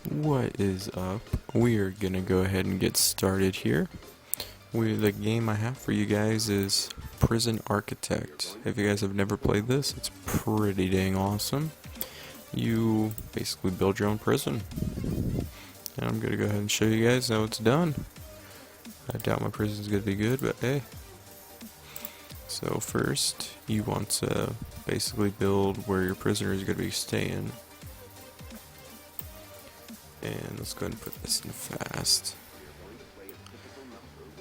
What is up? We are gonna go ahead and get started here. The game I have for you guys is Prison Architect. If you guys have never played this, it's pretty dang awesome. You basically build your own prison. And I'm gonna go ahead and show you guys how it's done. I doubt my prison's gonna be good, but hey. So first, you want to basically build where your prisoner is gonna be staying. And let's go ahead and put this in fast.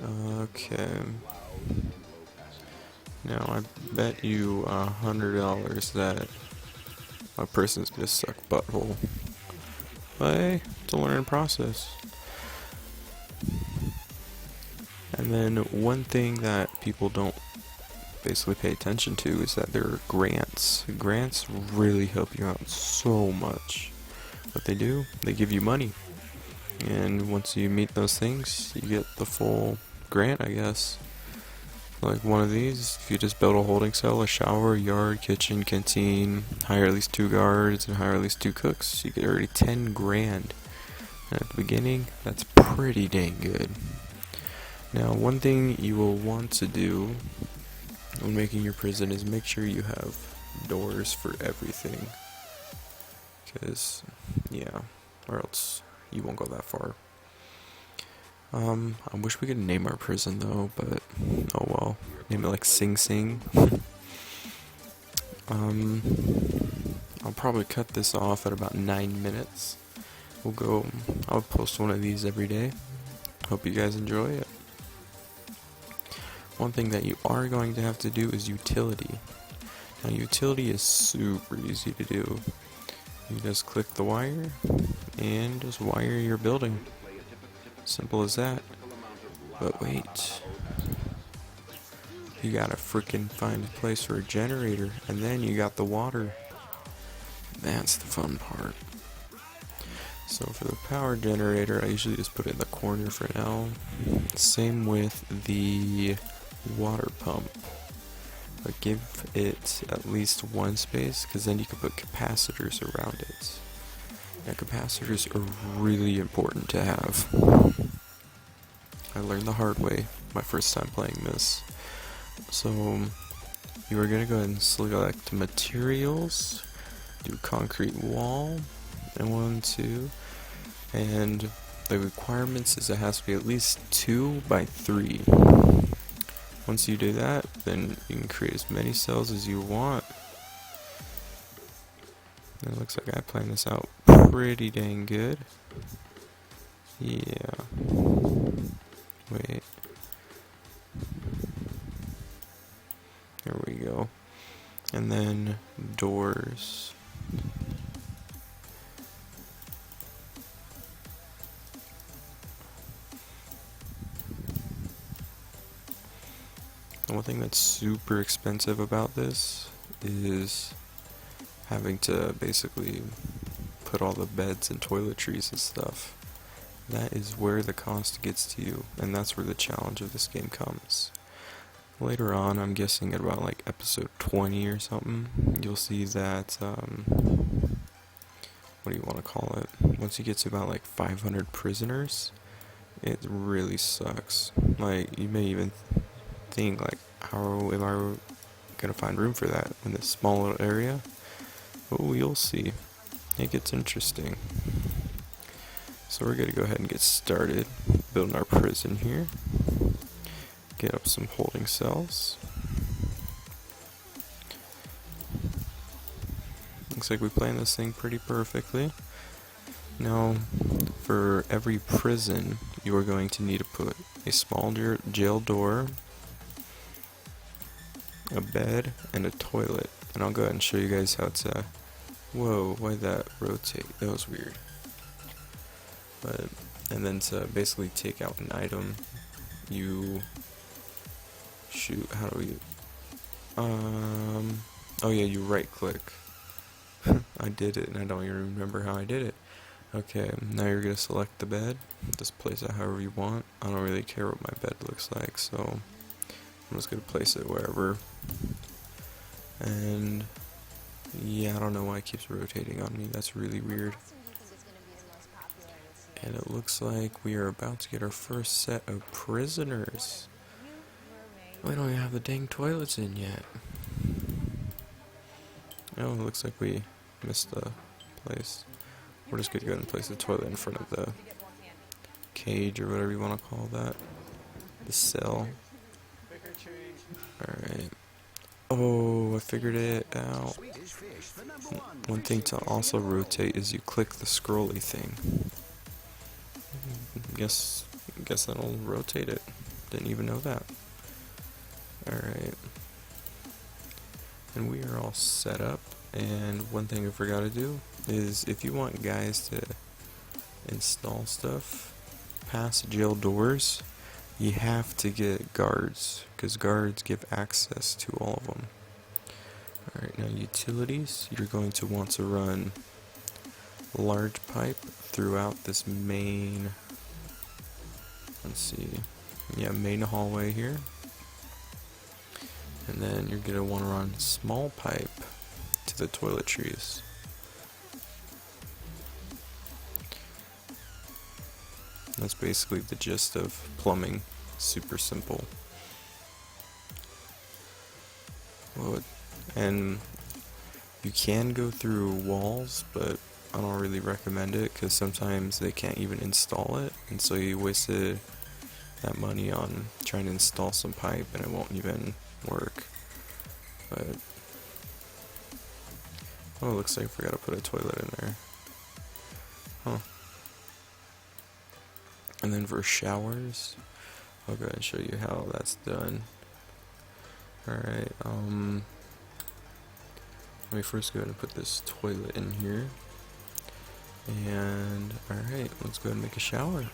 Okay. Now I bet you $100 that my person's gonna suck butthole. But hey, it's a learning process. And then one thing that people don't basically pay attention to is that there are grants. Grants really help you out so much. What they do, they give you money. And once you meet those things, you get the full grant, I guess. Like one of these, if you just build a holding cell, a shower, yard, kitchen, canteen, hire at least 2 guards, and hire at least 2 cooks, you get already 10 grand. And at the beginning, that's pretty dang good. Now, one thing you will want to do when making your prison is make sure you have doors for everything. Because, yeah, or else you won't go that far. I wish we could name our prison though, but oh well. Name it like Sing Sing. I'll probably cut this off at about 9 minutes. I'll post one of these every day. Hope you guys enjoy it. One thing that you are going to have to do is utility. Now utility is super easy to do. You just click the wire and just wire your building. Simple as that. But wait. You gotta freaking find a place for a generator, and then you got the water. That's the fun part. So for the power generator, I usually just put it in the corner for now. Same with the water pump. But give it at least one space, because then you can put capacitors around it. Now capacitors are really important to have. I learned the hard way my first time playing this. So you are going to go ahead and select materials, do concrete wall, and 1, 2, and the requirements is it has to be at least 2 by 3. Once you do that, then you can create as many cells as you want. It looks like I planned this out pretty dang good. Yeah. Wait. There we go. And then doors. The one thing that's super expensive about this is having to basically put all the beds and toiletries and stuff. That is where the cost gets to you, and that's where the challenge of this game comes. Later on, I'm guessing at about like episode 20 or something, you'll see that, what do you want to call it? Once you get to about like 500 prisoners, it really sucks. Like, you may even think like, how am I gonna find room for that in this small little area? Oh, you'll see. It gets interesting. So we're gonna go ahead and get started building our prison here. Get up some holding cells. Looks like we planned this thing pretty perfectly. Now, for every prison, you are going to need to put a small jail door, a bed, and a toilet. And I'll go ahead and show you guys how to... Whoa, why'd that rotate? That was weird. And then to basically take out an item, you... Shoot, how do we... Oh yeah, you right click. I did it and I don't even remember how I did it. Okay, now you're gonna select the bed. Just place it however you want. I don't really care what my bed looks like, so I'm just gonna place it wherever. And yeah, I don't know why it keeps rotating on me. That's really weird. And it looks like we are about to get our first set of prisoners. We don't even have the dang toilets in yet. Oh, it looks like we missed the place. We're just gonna go ahead and place the toilet in front of the cage or whatever you want to call that. The cell. Alright. Oh, I figured it out. One thing to also rotate is you click the scrolly thing. Guess that'll rotate it. Didn't even know that. Alright. And we are all set up. And one thing I forgot to do is if you want guys to install stuff past jail doors, you have to get guards, because guards give access to all of them. Alright, now utilities, you're going to want to run large pipe throughout this main, main hallway here. And then you're going to want to run small pipe to the toiletries. That's basically the gist of plumbing. Super simple. And you can go through walls, but I don't really recommend it because sometimes they can't even install it, and so you wasted that money on trying to install some pipe and it won't even work. But oh, it looks like I forgot to put a toilet in there. Huh. And then for showers, I'll go ahead and show you how that's done. Alright, let me first go ahead and put this toilet in here. And alright, let's go ahead and make a shower.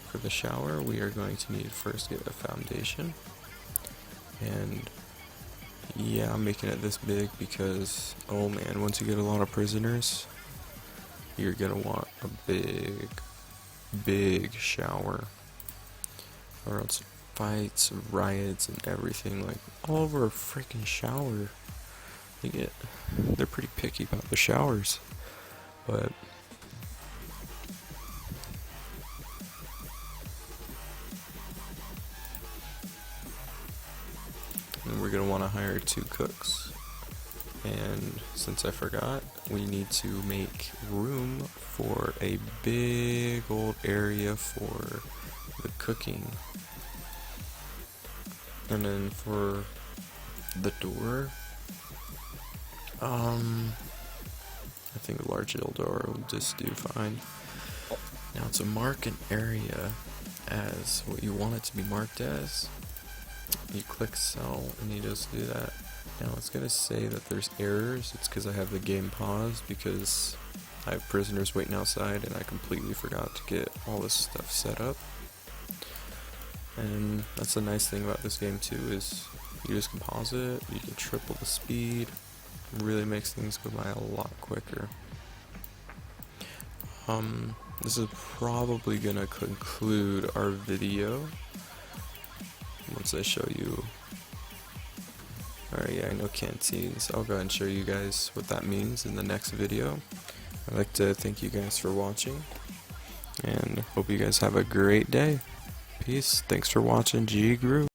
For the shower, we are going to need to first get a foundation. And yeah, I'm making it this big because, oh man, once you get a lot of prisoners, you're gonna want a big shower, or else fights, riots, and everything, like, all over a freaking shower. They're pretty picky about the showers, but and we're gonna want to hire 2 cooks. And since I forgot, we need to make room for a big old area for the cooking. And then for the door, I think a large door will just do fine. Now to mark an area as what you want it to be marked as, you click cell and you just do that. Now it's going to say that there's errors. It's because I have the game paused because I have prisoners waiting outside and I completely forgot to get all this stuff set up. And that's the nice thing about this game too, is you just can pause it, you can triple the speed. It really makes things go by a lot quicker. This is probably going to conclude our video once I show you. Alright, yeah, I know canteens. I'll go ahead and show you guys what that means in the next video. I'd like to thank you guys for watching, and hope you guys have a great day. Peace. Thanks for watching G Group.